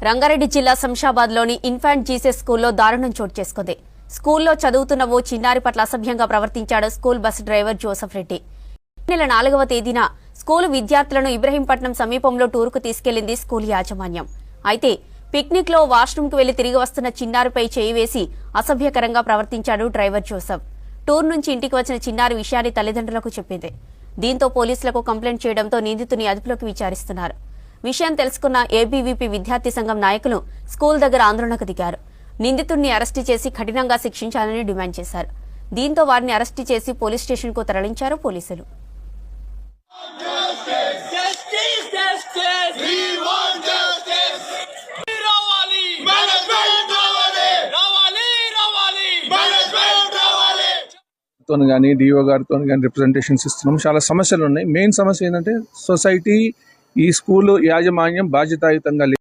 రంగారెడ్డి జిల్లా శంషాబాద్లోని infant Jesus స్కూల్లో దారుణం చోటు చేసుకుంది. స్కూల్లో చదువుతున్న ఓ చిన్నారి పట్ల అసభ్యంగా ప్రవర్తించాడు school bus driver Joseph Reddy. నెల 4వ తేదీన స్కూలు విద్యార్థులను ఇబ్రహీంపట్నం సమీపంలో టూరుకు తీసుకెళ్లింది స్కూల్ యాజమాన్యం. అయితే పిక్నిక్ లో వాష్రూమ్కు వెళ్లి తిరిగి వస్తున్న చిన్నారిపై చేయి వేసి అసభ్యకరంగా ప్రవర్తించాడు డ్రైవర్ జోసెఫ్. టూర్ నుంచి ఇంటికి వచ్చిన చిన్నారి విషయాన్ని తల్లిదండ్రులకు చెప్పింది. దీంతో పోలీసులకు కంప్లైంట్ చేయడంతో నిందితుని అదుపులోకి విచారిస్తున్నారు. విషయం తెలుసుకున్న ఏబీవీపీ విద్యార్థి సంఘం నాయకులు స్కూల్ దగ్గర ఆందోళనకు దిగారు. నిందితుడిని అరెస్టు చేసి కఠినంగా శిక్షించాలని డిమాండ్ చేశారు. దీంతో వారిని అరెస్టు చేసి పోలీస్ స్టేషన్ కు తరలించారు పోలీసులు. కానీ డిఓ గారితో కానీ రిప్రజెంటేషన్స్ ఇస్తున్నాం. చాలా సమస్యలు ఉన్నాయి. మెయిన్ సమస్య ఏంటంటే సొసైటీ ఈ స్కూల్ యాజమాన్యం బాధ్యతాయుతంగా